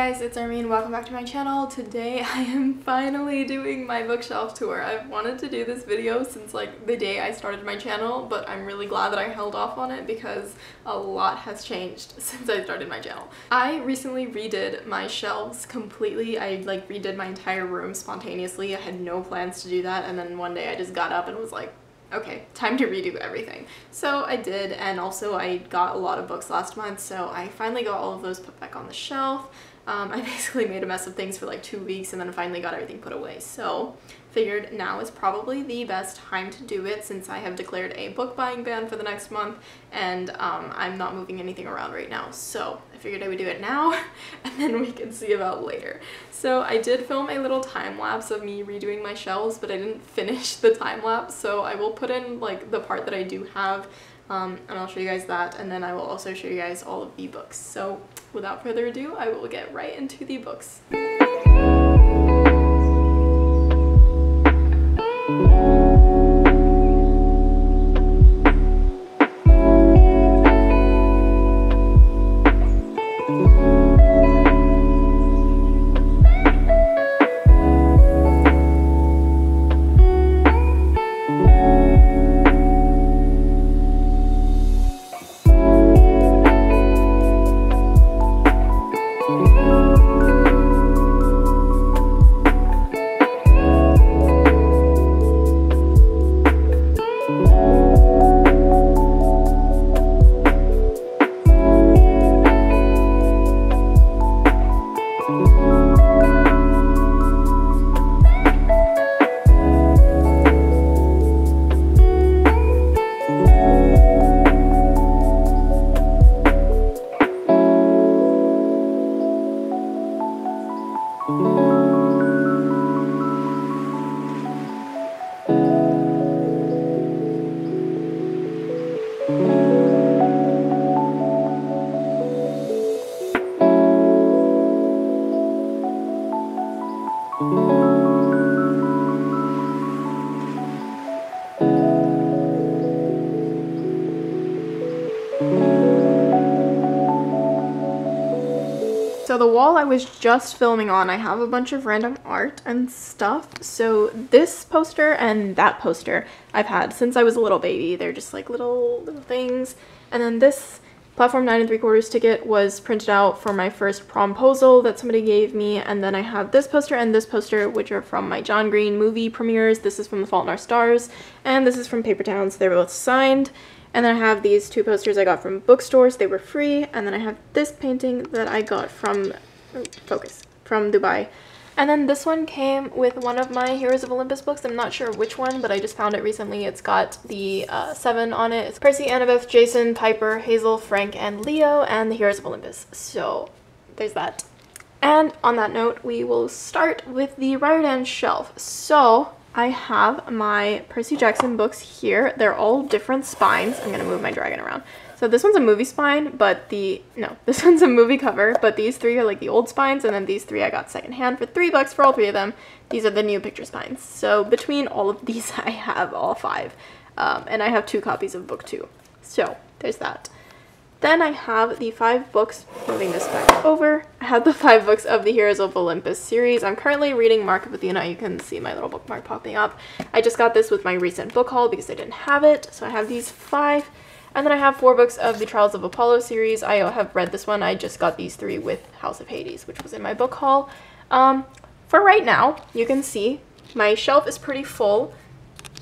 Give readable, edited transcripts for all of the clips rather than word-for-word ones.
guys, it's Armin. Welcome back to my channel. Today I am finally doing my bookshelf tour. I've wanted to do this video since like the day I started my channel, but I'm really glad that I held off on it because a lot has changed since I started my channel. I recently redid my shelves completely. I like redid my entire room spontaneously. I had no plans to do that, and then one day I just got up and was like, okay, time to redo everything. So I did, and also I got a lot of books last month, so I finally got all of those put back on the shelf. I basically made a mess of things for like 2 weeks and then finally got everything put away. So figured now is probably the best time to do it since I have declared a book buying ban for the next month, and I'm not moving anything around right now. So I figured I would do it now and then we can see about later. So I did film a little time lapse of me redoing my shelves, but I didn't finish the time lapse, so I will put in like the part that I do have, and I'll show you guys that, and then I will also show you guys all of the books. So without further ado, I will get right into the books. So the wall I was just filming on, I have a bunch of random art and stuff. So this poster and that poster I've had since I was a little baby. They're just like little things. And then this platform 9 3/4 ticket was printed out for my first promposal that somebody gave me. And then I have this poster and this poster, which are from my John Green movie premieres. This is from The Fault in Our Stars, and this is from Paper Towns. They're both signed. And then I have these two posters I got from bookstores. They were free. And then I have this painting that I got from, from Dubai. And then this one came with one of my Heroes of Olympus books. I'm not sure which one, but I just found it recently. It's got the 7 on it. It's Percy, Annabeth, Jason, Piper, Hazel, Frank, and Leo, and the Heroes of Olympus. So there's that. And on that note, we will start with the Riordan shelf. So I have my Percy Jackson books here. They're all different spines. I'm gonna move my dragon around. So this one's a movie spine, but this one's a movie cover, but these 3 are like the old spines, and then these 3 I got secondhand for $3 for all 3 of them. These are the new picture spines. So between all of these, I have all 5, and I have 2 copies of book 2. So there's that. Then I have the 5 books, moving this back over, I have the 5 books of the Heroes of Olympus series. I'm currently reading Mark of Athena. You can see my little bookmark popping up. I just got this with my recent book haul because I didn't have it, so I have these 5. And then I have 4 books of the Trials of Apollo series. I have read this one. I just got these 3 with House of Hades, which was in my book haul. For right now, you can see my shelf is pretty full,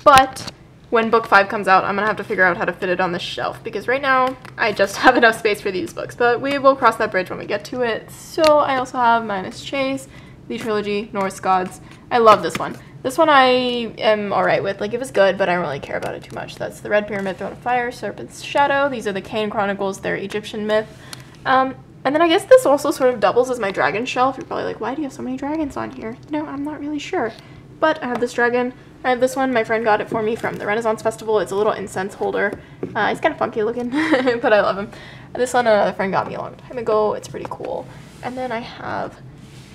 but when book 5 comes out, I'm gonna have to figure out how to fit it on the shelf because right now I just have enough space for these books, but we will cross that bridge when we get to it. So I also have Minas Chase, the trilogy, Norse Gods. I love this one. This one I am alright with. Like, it was good, but I don't really care about it too much. That's the Red Pyramid, Throne of Fire, Serpent's Shadow. These are the Kane Chronicles, their Egyptian myth. And then I guess this also sort of doubles as my dragon shelf. You're probably like, why do you have so many dragons on here? No, I'm not really sure. But I have this dragon. I have this one. My friend got it for me from the Renaissance Festival. It's a little incense holder. He's kind of funky looking, but I love him. This one another friend got me a long time ago. It's pretty cool. And then I have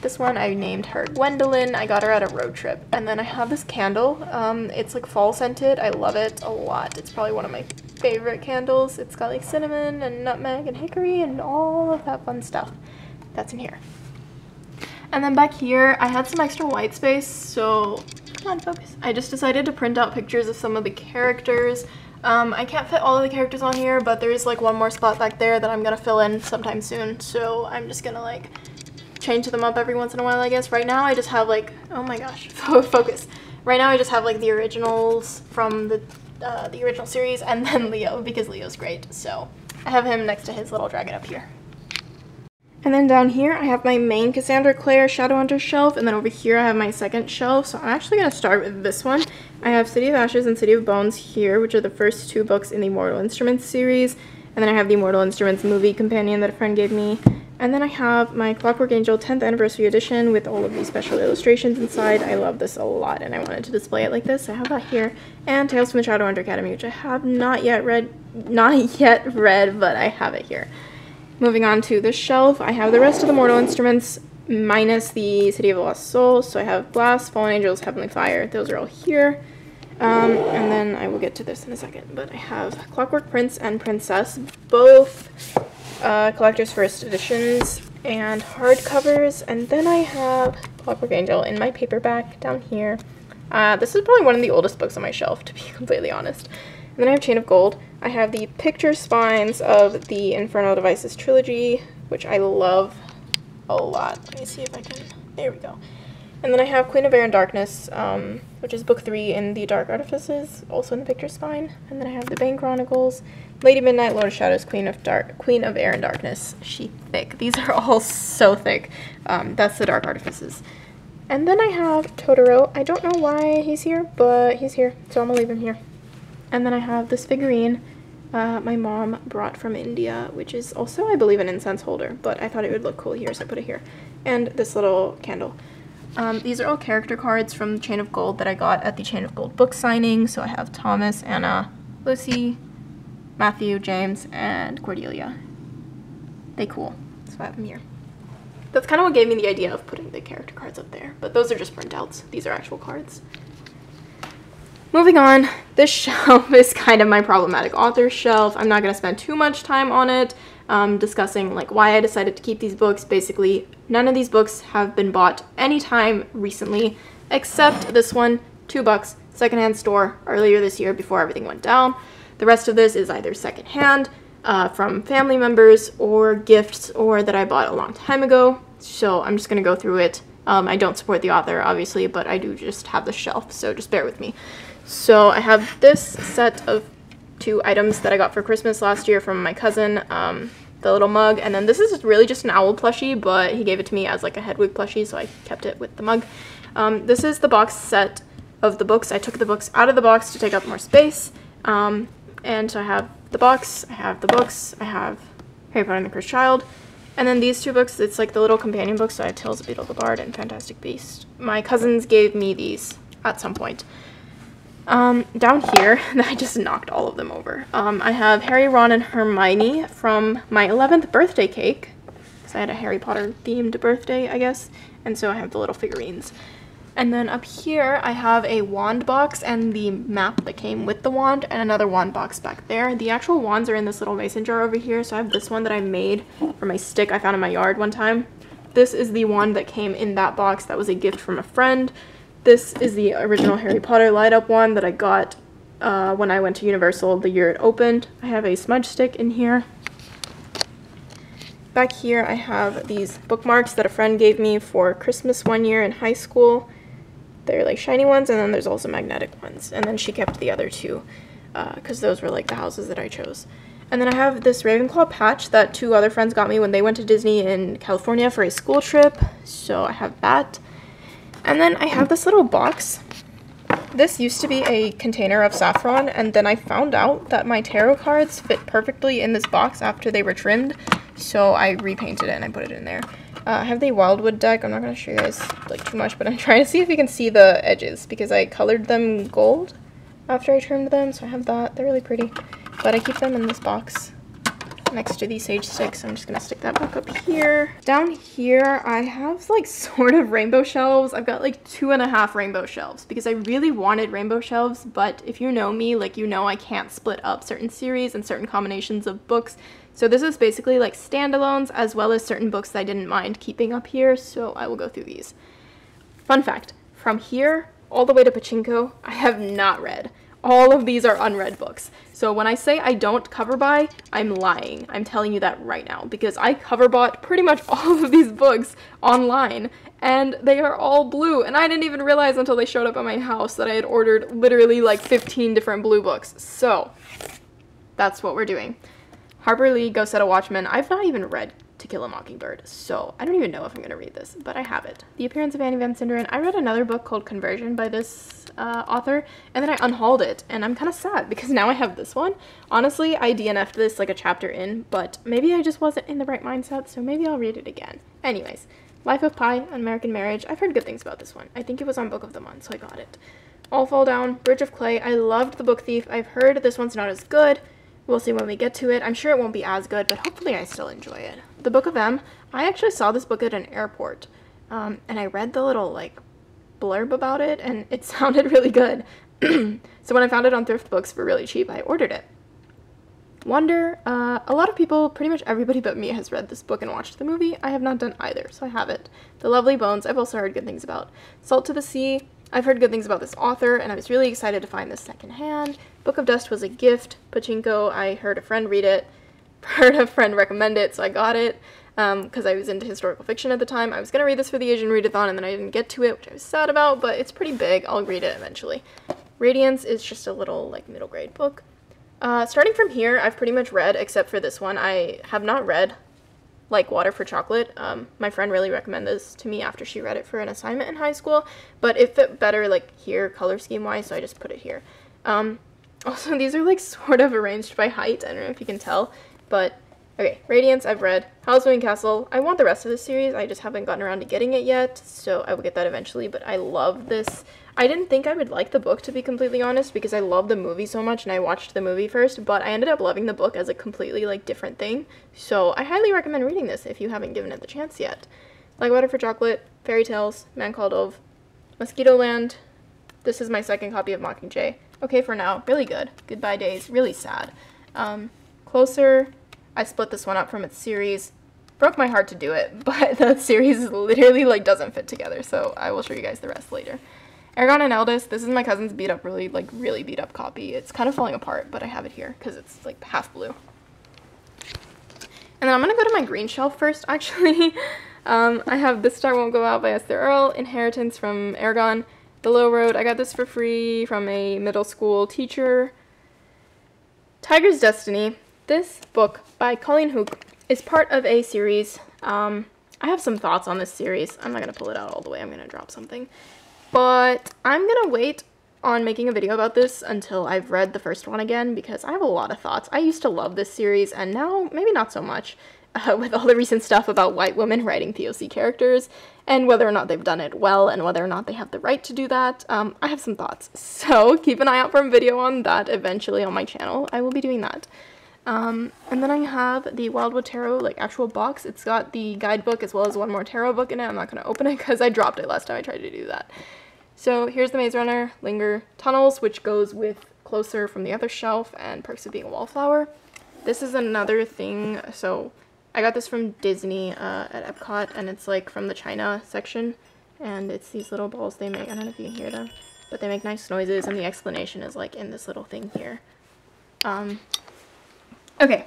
this one. I named her Gwendolyn. I got her at a road trip. And then I have this candle. It's like fall scented. I love it a lot. It's probably one of my favorite candles. It's got like cinnamon and nutmeg and hickory and all of that fun stuff. That's in here. And then back here, I had some extra white space, so come on, focus. I just decided to print out pictures of some of the characters. I can't fit all of the characters on here, but there's like one more spot back there that I'm gonna fill in sometime soon, so I'm just gonna like change them up every once in a while, I guess. Right now I just have like, oh my gosh, focus. Right now I just have like the originals from the original series, and then Leo, because Leo's great, so I have him next to his little dragon up here. And then down here, I have my main Cassandra Clare Shadowhunter shelf, and then over here I have my second shelf. So I'm actually going to start with this one. I have City of Ashes and City of Bones here, which are the first 2 books in the Mortal Instruments series. And then I have the Mortal Instruments movie companion that a friend gave me. And then I have my Clockwork Angel 10th Anniversary Edition with all of these special illustrations inside. I love this a lot, and I wanted to display it like this. I have that here. And Tales from the Shadowhunter Academy, which I have not yet read, but I have it here. Moving on to this shelf, I have the rest of the Mortal Instruments minus the City of the Lost Souls. So I have Blast, Fallen Angels, Heavenly Fire. Those are all here. And then I will get to this in a second. But I have Clockwork Prince and Princess, both collector's first editions and hardcovers. And then I have Clockwork Angel in my paperback down here. This is probably one of the oldest books on my shelf, to be completely honest. And then I have Chain of Gold. I have the picture spines of the Infernal Devices trilogy, which I love a lot. Let me see if I can, there we go. And then I have Queen of Air and Darkness, which is book 3 in the Dark Artifices, also in the picture spine. And then I have the Bane Chronicles, Lady Midnight, Lord of Shadows, Queen of Air and Darkness. She thick. These are all so thick. That's the Dark Artifices. And then I have Totoro. I don't know why he's here, but he's here, so I'm gonna leave him here. And then I have this figurine my mom brought from India, which is also, I believe, an incense holder, but I thought it would look cool here, so I put it here. And this little candle. These are all character cards from Chain of Gold that I got at the Chain of Gold book signing. So I have Thomas, Anna, Lucy, Matthew, James, and Cordelia. They cool, so I have them here. That's kind of what gave me the idea of putting the character cards up there, but those are just printouts. These are actual cards. Moving on, this shelf is kind of my problematic author shelf. I'm not going to spend too much time on it, discussing like why I decided to keep these books. Basically, none of these books have been bought anytime recently, except this one, $2, secondhand store, earlier this year before everything went down. The rest of this is either secondhand, from family members, or gifts, or that I bought a long time ago. So I'm just going to go through it. I don't support the author, obviously, but I do just have the shelf, so just bear with me. So I have this set of 2 items that I got for Christmas last year from my cousin, the little mug, and then this is really just an owl plushie, but he gave it to me as like a Hedwig plushie, so I kept it with the mug. This is the box set of the books. I took the books out of the box to take up more space, and so I have the box, I have the books, I have Harry Potter and the Cursed Child, and then these 2 books, it's like the little companion books, so I have Tales of Beedle the Bard and Fantastic Beast. My cousins gave me these at some point. Down here, I just knocked all of them over. I have Harry, Ron, and Hermione from my 11th birthday cake, because I had a Harry Potter themed birthday, I guess, and so I have the little figurines. And then up here, I have a wand box and the map that came with the wand, and another wand box back there. The actual wands are in this little mason jar over here, so I have this one that I made from a stick I found in my yard one time. This is the wand that came in that box. That was a gift from a friend. This is the original Harry Potter light-up one that I got when I went to Universal the year it opened. I have a smudge stick in here. Back here I have these bookmarks that a friend gave me for Christmas one year in high school. They're like shiny ones, and then there's also magnetic ones. And then she kept the other 2 because those were like the houses that I chose. And then I have this Ravenclaw patch that 2 other friends got me when they went to Disney in California for a school trip. So I have that. And then I have this little box. This used to be a container of saffron, and then I found out that my tarot cards fit perfectly in this box after they were trimmed, so I repainted it and I put it in there. I have the Wildwood deck. I'm not going to show you guys like too much, but I'm trying to see if you can see the edges, because I colored them gold after I trimmed them, so I have that. They're really pretty, but I keep them in this box. next to the Sage Sticks. I'm just gonna stick that book up here. Down here, I have like sort of rainbow shelves. I've got like 2.5 rainbow shelves because I really wanted rainbow shelves, but if you know me, like you know I can't split up certain series and certain combinations of books. So this is basically like standalones as well as certain books that I didn't mind keeping up here, so I will go through these. Fun fact, from here all the way to Pachinko, I have not read. All of these are unread books. So when I say I don't cover buy, I'm lying. I'm telling you that right now because I cover bought pretty much all of these books online and they are all blue, and I didn't even realize until they showed up at my house that I had ordered literally like 15 different blue books. So that's what we're doing. Harper Lee, Go Set a Watchman. I've not even read To Kill a Mockingbird, so I don't even know if I'm going to read this, but I have it. The Appearance of Annie Van Sinderen. I read another book called Conversion by this author, and then I unhauled it, and I'm kind of sad because now I have this one. Honestly, I DNF'd this like a chapter in, but maybe I just wasn't in the right mindset, so maybe I'll read it again. Anyways, Life of Pi, An American Marriage. I've heard good things about this one. I think it was on Book of the Month, so I got it. All Fall Down, Bridge of Clay. I loved The Book Thief. I've heard this one's not as good. We'll see when we get to it. I'm sure it won't be as good, but hopefully I still enjoy it. The Book of M. I actually saw this book at an airport, and I read the little, like, blurb about it, and it sounded really good. So when I found it on Thrift Books for really cheap, I ordered it. Wonder. A lot of people, pretty much everybody but me, has read this book and watched the movie. I have not done either, so I haven't. The Lovely Bones. I've also heard good things about. Salt to the Sea. I've heard good things about this author, and I was really excited to find this secondhand. Book of Dust was a gift. Pachinko, I heard a friend read it, heard a friend recommend it, so I got it, because I was into historical fiction at the time. I was going to read this for the Asian Readathon, and then I didn't get to it, which I was sad about, but it's pretty big. I'll read it eventually. Radiance is just a little, like, middle grade book. Starting from here, I've pretty much read, except for this one. I have not read Like Water for Chocolate. My friend really recommended this to me after she read it for an assignment in high school, but it fit better like here color scheme wise, so I just put it here. Also, these are like sort of arranged by height. I don't know if you can tell, but okay. Radiance I've read. Howl's Moving Castle. I want the rest of the series. I just haven't gotten around to getting it yet, so I will get that eventually, but I love this. I didn't think I would like the book, to be completely honest, because I love the movie so much and I watched the movie first, but I ended up loving the book as a completely like different thing. So I highly recommend reading this if you haven't given it the chance yet. Like Water for Chocolate, Fairy Tales, Man Called Ove, Mosquito Land. This is my second copy of Mockingjay. Okay for now, really good. Goodbye Days, really sad. Closer, I split this one up from its series. Broke my heart to do it, but the series literally like doesn't fit together, so I will show you guys the rest later. Eragon and Eldest, this is my cousin's beat up, really beat up copy. It's kind of falling apart, but I have it here because it's like half blue. And then I'm going to go to my green shelf first, actually. I have This Star Won't Go Out by Esther Earl, Inheritance from Eragon, The Low Road. I got this for free from a middle school teacher. Tiger's Destiny. This book by Colleen Hooke is part of a series. I have some thoughts on this series. I'm not going to pull it out all the way. I'm going to drop something. But I'm going to wait on making a video about this until I've read the first one again because I have a lot of thoughts. I used to love this series and now maybe not so much with all the recent stuff about white women writing POC characters and whether or not they've done it well and whether or not they have the right to do that. I have some thoughts. So keep an eye out for a video on that eventually on my channel. I will be doing that. And then I have the Wildwood Tarot, like, actual box. It's got the guidebook as well as one more tarot book in it. I'm not going to open it because I dropped it last time I tried to do that. So here's the Maze Runner, Linger, Tunnels, which goes with Closer from the other shelf, and Perks of Being a Wallflower. This is another thing. So I got this from Disney at Epcot, and it's, like, from the China section. And it's these little balls they make. I don't know if you can hear them, but they make nice noises, and the explanation is, like, in this little thing here. Okay,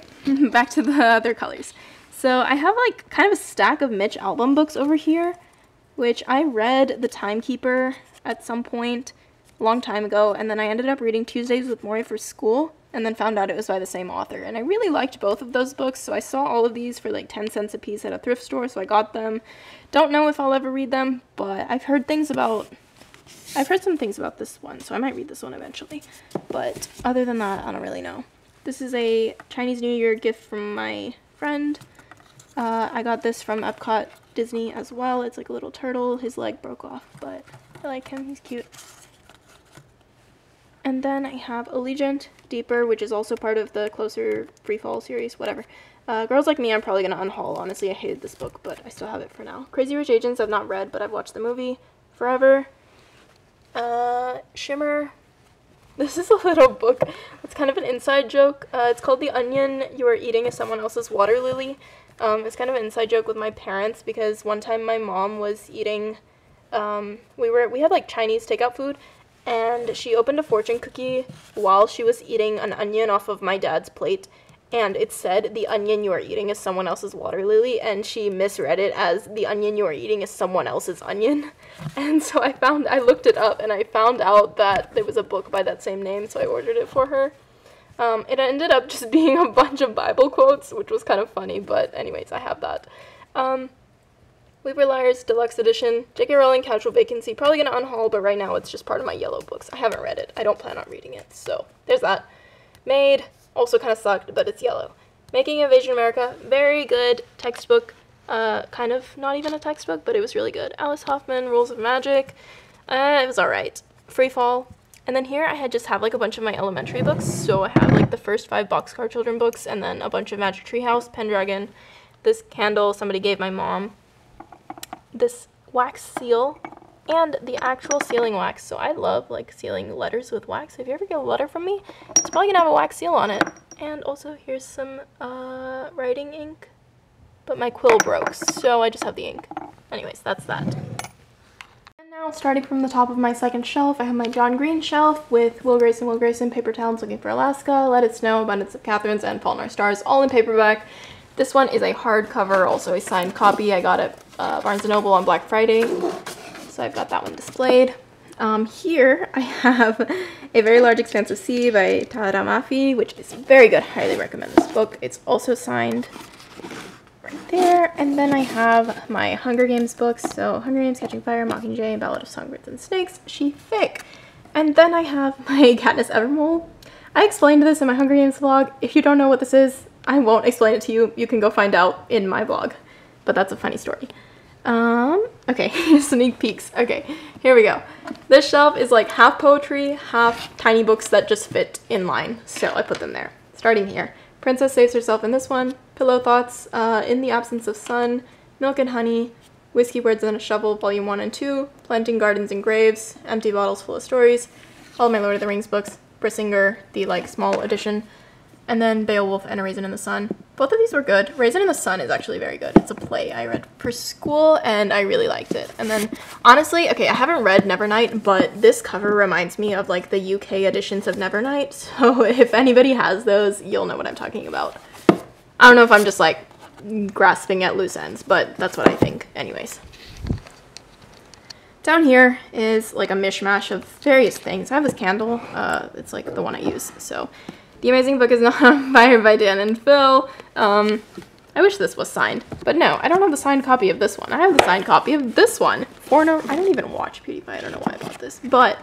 back to the other colors. So I have like kind of a stack of Mitch Albom books over here, which I read The Timekeeper at some point a long time ago, and then I ended up reading Tuesdays with Morrie for school, and then found out it was by the same author. And I really liked both of those books, so I saw all of these for like 10 cents a piece at a thrift store, so I got them. Don't know if I'll ever read them, but I've heard some things about this one, so I might read this one eventually. But other than that, I don't really know. This is a Chinese New Year gift from my friend. I got this from Epcot Disney as well. It's like a little turtle. His leg broke off, but I like him. He's cute. And then I have Allegiant, Deeper, which is also part of the Closer Free Fall series, whatever. Girls Like Me I'm probably going to unhaul. Honestly, I hated this book, but I still have it for now. Crazy Rich Asians I've not read, but I've watched the movie. Forever. Shimmer. This is a little book. It's kind of an inside joke. It's called The Onion You Are Eating Is Someone Else's Water Lily. It's kind of an inside joke with my parents because one time my mom was eating, we had like Chinese takeout food, and she opened a fortune cookie while she was eating an onion off of my dad's plate, and it said, "The onion you are eating is someone else's water lily," and she misread it as, "The onion you are eating is someone else's onion." And so I looked it up, and I found out that there was a book by that same name, so I ordered it for her. It ended up just being a bunch of Bible quotes, which was kind of funny, but anyways, I have that. We Were Liars Deluxe Edition, J.K. Rowling Casual Vacancy, probably going to unhaul, but right now it's just part of my yellow books. I haven't read it. I don't plan on reading it, so there's that. Made, also kind of sucked, but it's yellow. Making of Asian America, very good textbook, kind of not even a textbook, but it was really good. Alice Hoffman, Rules of Magic, it was alright. Free Fall. And then here I just have like a bunch of my elementary books, so I have like the first 5 Boxcar Children books, and then a bunch of Magic Tree House, Pendragon, this candle somebody gave my mom, this wax seal, and the actual sealing wax. So I love like sealing letters with wax. If you ever get a letter from me, it's probably gonna have a wax seal on it. And also here's some writing ink, but my quill broke, so I just have the ink. Anyways, that's that. And now starting from the top of my second shelf, I have my John Green shelf with Will Grayson, Paper Towns Looking for Alaska, Let It Snow, Abundance of Catherines, and Fault in Our Stars, all in paperback. This one is a hardcover, also a signed copy. I got it Barnes & Noble on Black Friday, so I've got that one displayed. Here I have A Very Large Expanse of Sea by Tahira Mafi, which is very good. Highly recommend this book. It's also signed right there. And then I have my Hunger Games books. So Hunger Games, Catching Fire, Mockingjay, Ballad of Songbirds and Snakes, She Fic. And then I have my Katniss Evermole. I explained this in my Hunger Games vlog. If you don't know what this is, I won't explain it to you. You can go find out in my vlog. But that's a funny story. Okay, sneak peeks. Okay, here we go. This shelf is like half poetry, half tiny books that just fit in line. So I put them there. Starting here. Princess Saves Herself in this one. Pillow Thoughts, In the Absence of Sun, Milk and Honey, Whiskey, Words and a Shovel, Volume 1 and 2, Planting Gardens and Graves, Empty Bottles Full of Stories, all of my Lord of the Rings books, Brissinger, the like small edition, and then Beowulf and A Raisin in the Sun. Both of these were good. Raisin in the Sun is actually very good. It's a play I read for school, and I really liked it. And then, honestly, okay, I haven't read Nevernight, but this cover reminds me of, like, the UK editions of Nevernight. So if anybody has those, you'll know what I'm talking about. I don't know if I'm just, like, grasping at loose ends, but that's what I think. Anyways. Down here is, like, a mishmash of various things. I have this candle. It's, like, the one I use, so... The Amazing Book is Not on Fire by Dan and Phil. I wish this was signed, but no, I don't have the signed copy of this one. I have the signed copy of this one. I don't even watch PewDiePie. I don't know why I bought this, but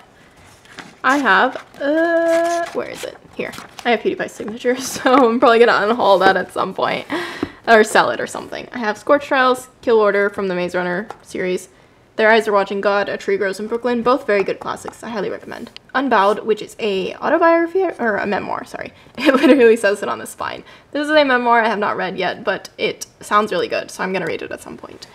I have, where is it? Here. I have PewDiePie's signature, so I'm probably gonna unhaul that at some point, or sell it or something. I have Scorch Trials, Kill Order from the Maze Runner series, Their Eyes Are Watching God, A Tree Grows in Brooklyn, both very good classics. I highly recommend. Unbowed, which is a autobiography, or a memoir, sorry. It literally says it on the spine. This is a memoir I have not read yet, but it sounds really good, so I'm gonna read it at some point.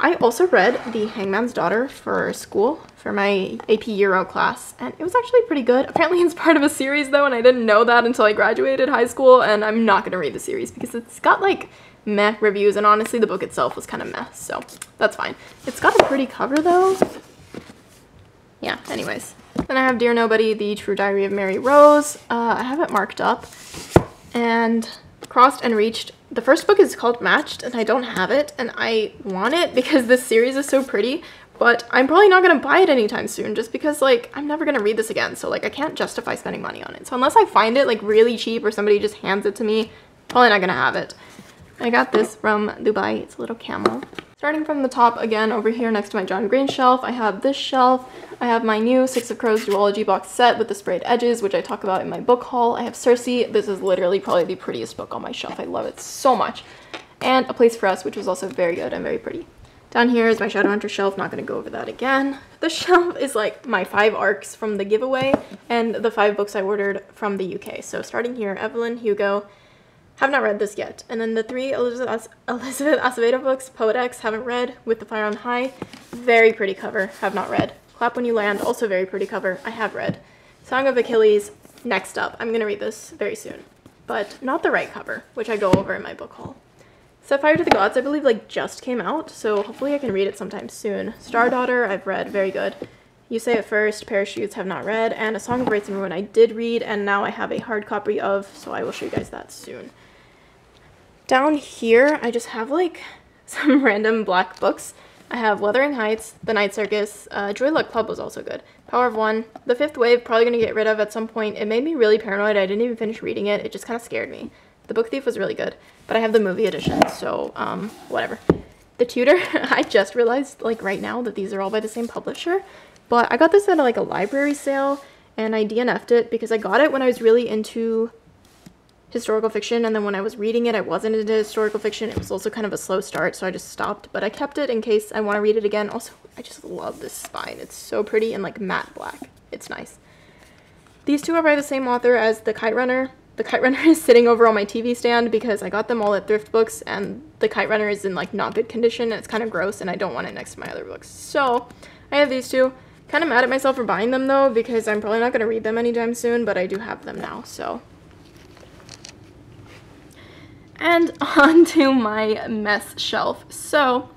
I also read The Hangman's Daughter for school, for my AP Euro class, and it was actually pretty good. Apparently it's part of a series though, and I didn't know that until I graduated high school, and I'm not gonna read the series because it's got like meh reviews, and honestly the book itself was kind of meh, so that's fine. It's got a pretty cover though. Yeah, anyways. Then I have Dear Nobody, The True Diary of Mary Rose. I have it marked up. And Crossed and Reached. The first book is called Matched, and I don't have it, and I want it because this series is so pretty, but I'm probably not going to buy it anytime soon just because, like, I'm never going to read this again, so, like, I can't justify spending money on it. So unless I find it, like, really cheap or somebody just hands it to me, probably not going to have it. I got this from Dubai. It's a little camel. Starting from the top again over here next to my John Green shelf, I have this shelf. I have my new Six of Crows duology box set with the sprayed edges, which I talk about in my book haul. I have Circe. This is literally probably the prettiest book on my shelf. I love it so much. And A Place for Us, which was also very good and very pretty. Down here is my Shadowhunter shelf, not going to go over that again. The shelf is like my 5 arcs from the giveaway and the 5 books I ordered from the UK. So starting here, Evelyn Hugo, have not read this yet. And then the 3 Elizabeth Acevedo books, Poet-X, haven't read, With the Fire on High, very pretty cover, have not read. Clap When You Land, also very pretty cover, I have read. Song of Achilles, next up, I'm going to read this very soon. But not the right cover, which I go over in my book haul. Set Fire to the Gods, I believe, like, just came out, so hopefully I can read it sometime soon. Star Daughter, I've read, very good. You Say It First, Parachutes, have not read, and A Song of Rights and Ruin I did read, and now I have a hard copy of, so I will show you guys that soon. Down here, I just have, like, some random black books. I have Wuthering Heights, The Night Circus, Joy Luck Club was also good, Power of One, The Fifth Wave, probably going to get rid of at some point. It made me really paranoid, I didn't even finish reading it, it just kind of scared me. The Book Thief was really good, but I have the movie edition, so, whatever. The Tutor, I just realized, like, right now that these are all by the same publisher, but I got this at, like, a library sale, and I DNF'd it because I got it when I was really into historical fiction, and then when I was reading it, I wasn't into historical fiction. It was also kind of a slow start, so I just stopped, but I kept it in case I want to read it again. Also, I just love this spine. It's so pretty and, like, matte black. It's nice. These two are by the same author as The Kite Runner. The Kite Runner is sitting over on my TV stand because I got them all at Thrift Books, and The Kite Runner is in, like, not good condition, and it's kind of gross, and I don't want it next to my other books. So, I have these two. Kind of mad at myself for buying them, though, because I'm probably not going to read them anytime soon, but I do have them now, so. And on to my mess shelf. So,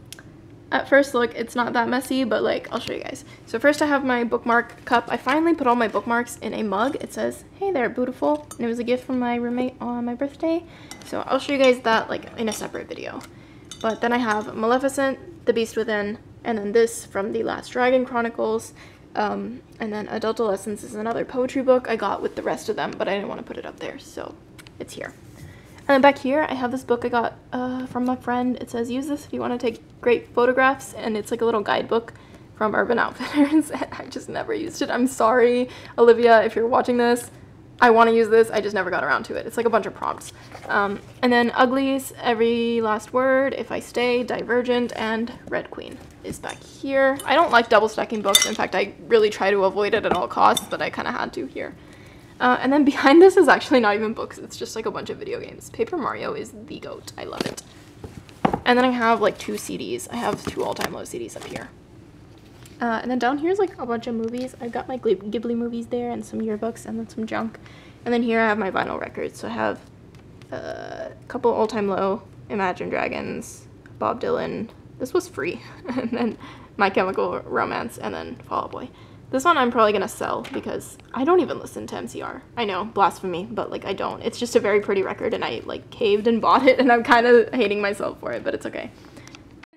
at first look, it's not that messy, but, like, I'll show you guys. So first I have my bookmark cup. I finally put all my bookmarks in a mug. It says, "Hey there, beautiful," and it was a gift from my roommate on my birthday. So I'll show you guys that, like, in a separate video. But then I have Maleficent, The Beast Within, and then this from The Last Dragon Chronicles. And then Adultolescence is another poetry book I got with the rest of them, but I didn't want to put it up there, so it's here. And then back here, I have this book I got from a friend. It says, "Use this if you want to take great photographs," and it's like a little guidebook from Urban Outfitters, and I just never used it. I'm sorry, Olivia, if you're watching this. I want to use this, I just never got around to it. It's like a bunch of prompts. And then Uglies, Every Last Word, If I Stay, Divergent, and Red Queen is back here. I don't like double stacking books. In fact, I really try to avoid it at all costs, but I kind of had to here. And then behind this is actually not even books. It's just like a bunch of video games. Paper Mario is the GOAT. I love it. And then I have like 2 CDs. I have 2 All Time Low CDs up here. And then down here is like a bunch of movies. I've got my Ghibli movies there and some yearbooks and then some junk. And then here I have my vinyl records. So I have a couple All Time Low, Imagine Dragons, Bob Dylan. This was free. And then My Chemical Romance and then Fall Out Boy. This one I'm probably gonna sell because I don't even listen to MCR. I know, blasphemy, but like I don't. It's just a very pretty record and I like caved and bought it and I'm kind of hating myself for it, but it's okay.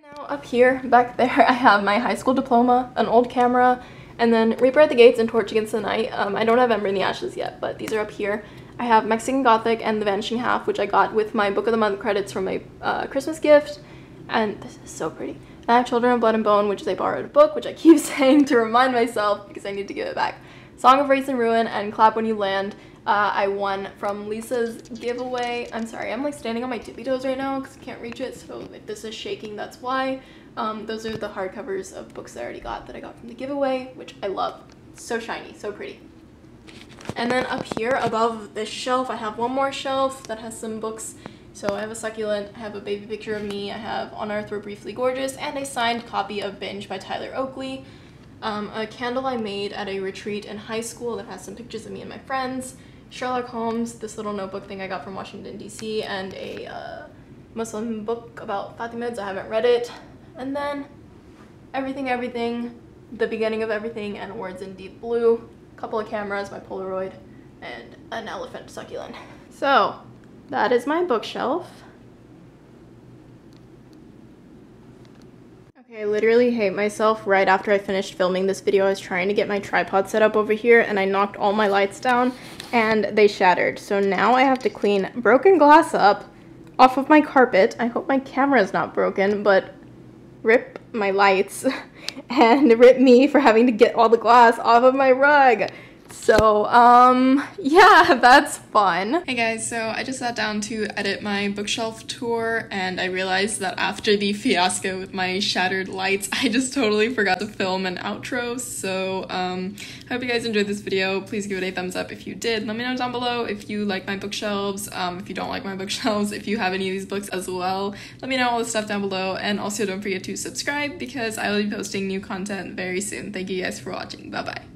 Now up here, back there, I have my high school diploma, an old camera, and then Reaper at the Gates and Torch Against the Night. I don't have Ember in the Ashes yet, but these are up here. I have Mexican Gothic and The Vanishing Half, which I got with my Book of the Month credits from my Christmas gift, and this is so pretty. I have Children of Blood and Bone, which is a borrowed book, which I keep saying to remind myself because I need to give it back. Song of Rights and Ruin and Clap When You Land. I won from Lisa's giveaway. I'm sorry, I'm like standing on my tippy toes right now because I can't reach it, so if this is shaking, that's why. Those are the hardcovers of books I already got that I got from the giveaway, which I love. So shiny, so pretty. And then up here above this shelf, I have one more shelf that has some books. So I have a Succulent, I have a Baby Picture of Me, I have On Earth We're Briefly Gorgeous, and a signed copy of Binge by Tyler Oakley. A candle I made at a retreat in high school that has some pictures of me and my friends. Sherlock Holmes, this little notebook thing I got from Washington, D.C., and a Muslim book about Fatimids. I haven't read it. And then Everything, The Beginning of Everything, and Words in Deep Blue. A couple of cameras, my Polaroid, and an elephant succulent. So that is my bookshelf. Okay, I literally hate myself. Right after I finished filming this video, I was trying to get my tripod set up over here and I knocked all my lights down and they shattered. So now I have to clean broken glass up off of my carpet. I hope my camera is not broken, but rip my lights and rip me for having to get all the glass off of my rug. So, yeah, that's fun. Hey guys, so I just sat down to edit my bookshelf tour and I realized that after the fiasco with my shattered lights, I just totally forgot to film an outro. So, hope you guys enjoyed this video. Please give it a thumbs up if you did. Let me know down below if you like my bookshelves, if you don't like my bookshelves, if you have any of these books as well. Let me know all this stuff down below, and also don't forget to subscribe because I will be posting new content very soon. Thank you guys for watching. Bye bye.